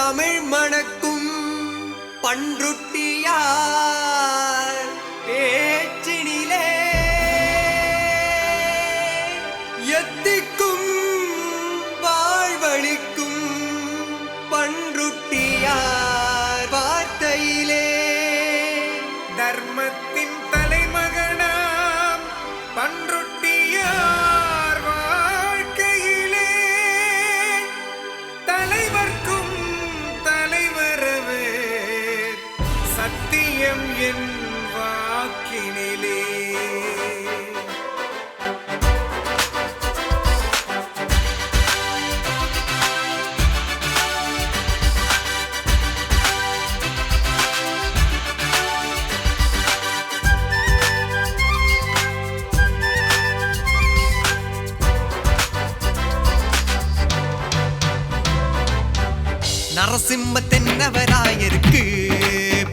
தமிழ் மணக்கும் பன்ருட்டியார் பேச்சினிலே எத்திக்கும் வாழ்வழிக்கும் பன்ருட்டியார் வார்த்தையிலே தர்மத்தின் தலைமகனாம் பன்ருட்டியார் வாழ்க்கையிலே தலைவர்க்கும் தலைவரவே சத்தியம் என் வாக்கினிலே. நரசிம்ம தென்னவராயருக்கு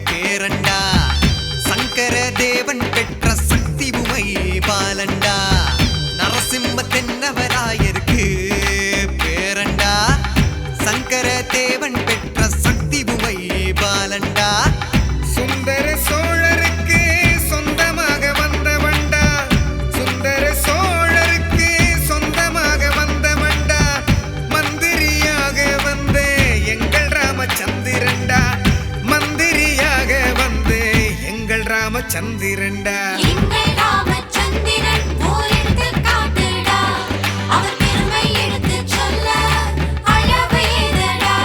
பேரண்டா சங்கர தேவன் பெற்ற சக்தி உமை பாலண்டா. நரசிம்ம தென்னவராயருக்கு பேரண்டா சங்கர தேவன் பெற்ற சக்தி உமை பாலண்டா. சுந்தர சோழருக்கு சொந்தமாக வந்த வண்டா, சுந்தர சோழருக்கு சொந்தமாக வந்த வண்டா, மந்திரியாக வந்த எங்கள் ராமச்சந்திரன்டா, மந்திரியாக வந்த எங்கள் ராமச்சந்திரன்டா. எங்கள் ராமச்சந்திரன் போரிட்டு காட்டுடா, அவர் பெருமை எடுத்து சொல்ல அளவேதடா.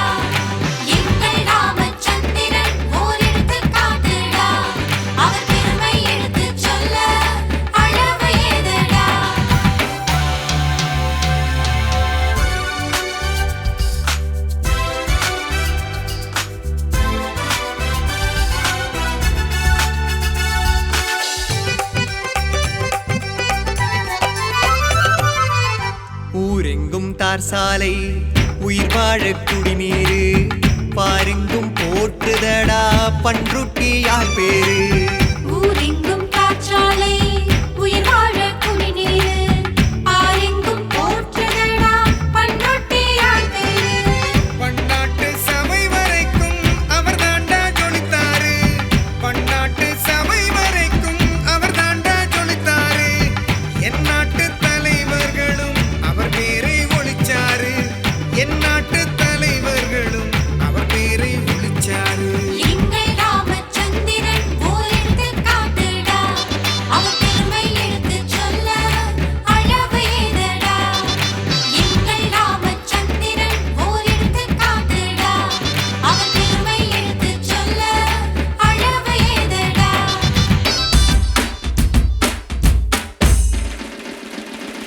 எங்கள் ராமச்சந்திரன் போரிட்டு காட்டுடா, அவர் பெருமை எடுத்து சொல்ல அளவேதடா. ஊரெங்கும் தார் சாலை உயிர் வாழ குடிநீரு பாரெங்கும் போற்றுதடா பன்ருட்டியார் பேரு. ஊரெங்கும் காற்றாலை உயிர் வாழ குடிநீரு பாரெங்கும் போற்றுதடா பன்ருட்டியார் பேரு. பன்னாட்டு சபை வரைக்கும் அவர் தாண்டா ஜொலித்தாரு, பன்னாட்டு சபை வரைக்கும் அவர் தாண்டா ஜொலித்தாரு. என் நாட்டு தலைவர்களும் அவர் பேரை ஒழிச்சாரு, என் நாட்டு தலைவர்களும் அவர் பேரை ஒழிச்சாரு. எங்கள் ராமச்சந்திரன் போரிட்டு காட்டுடா, அவர் பெருமை எடுத்து சொல்ல அளவேதடா. எங்கள் ராமச்சந்திரன் போரிட்டு காட்டுடா, அவர் பெருமை எடுத்து சொல்ல அளவேதடா.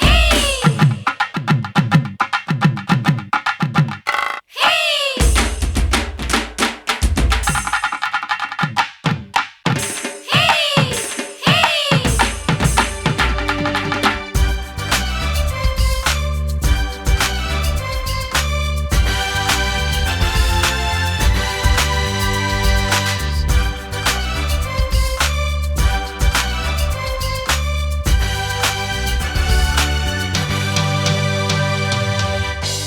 ஹே ஹே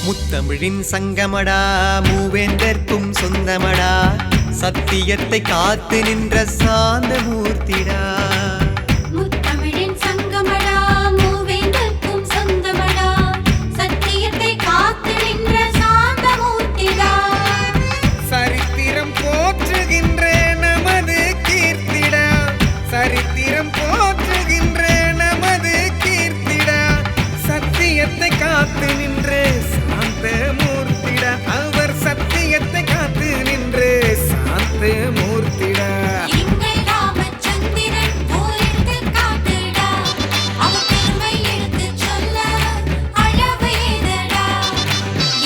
முத்தமிழின் சங்கமடா மூவேந்தர்க்கும் சொந்தமடா சத்தியத்தை காத்து நின்ற சாந்த மூர்த்திடா. முத்தமிழின் சங்கமடா மூவேந்தர்க்கும் சொந்தமடா சத்தியத்தை காத்து நின்ற சாந்தமூர்த்திடா. சரித்திரம் போற்றுகின்ற நமது கீர்த்திடா, சரித்திரம் போற்றுகின்ற நமது கீர்த்திடா, சத்தியத்தை காத்து நின்று சாந்த மூர்த்திடா, அவர் சத்தியத்தை காத்து நின்று சாந்த மூர்த்திடா. எங்கள் ராமச்சந்திரன் போரிட்டு காட்டுடா, அவர் பெருமை எடுத்து சொல்ல அளவேதடா.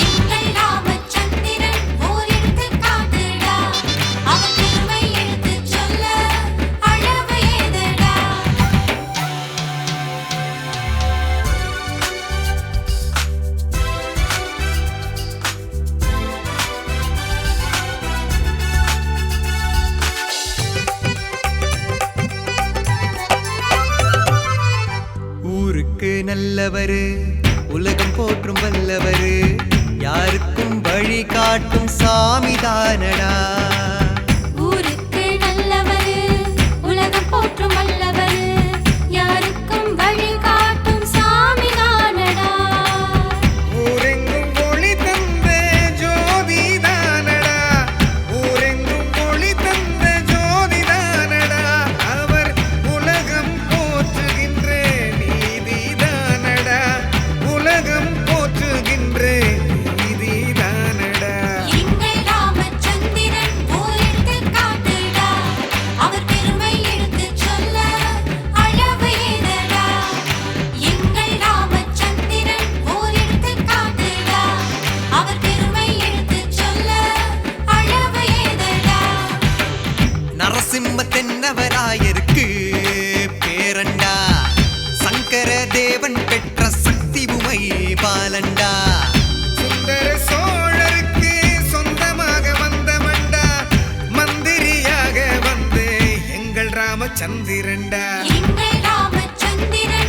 எங்கள் ராமச்சந்திரன் போரிட்டு காட்டுடா, அவர் பெருமை எடுத்து சொல்ல அளவேதடா. நல்லவரு உலகம் போற்றும் வல்லவரு யாருக்கும் வழி காட்டும் சாமிதானடா. ஊருக்கு நல்லவரு உலகம் போற்றும் வல்லவரு யாருக்கும் வழி காட்டும் சாமி தானடா. ஊரெங்கும் ஒளி தந்த ஜோதி தானடா. ஊரெங்கும் ஒளி தந்த ஜோதி தானடா. அவர் உலகம் போற்றுகின்ற நீதி தானடா. உலகம் போற்றுகின்ற நீதி தானடா. எங்கள் ராமச்சந்திரன் ஓரிடத்து காட்டுடா. அவர் பெருமை எடுத்துச் சொல்ல அளவு ஏதடா. எங்கள் ராமச்சந்திரன் ஓரிடத்து காட்டுடா. அவர் பெருமை எடுத்துச் சொல்ல அளவு ஏதடா. நரசிம்ம தென்னவராயருக்கு பேரண்டா. சங்கர தேவன் பெற்ற சக்தி உமை பாலண்டா. சுந்தர சோழருக்கு சொந்தமாக வந்த மண்டா. மந்திரியாக வந்து எங்கள் ராமச்சந்திரன்டா. எங்கள் ராமச்சந்திரன்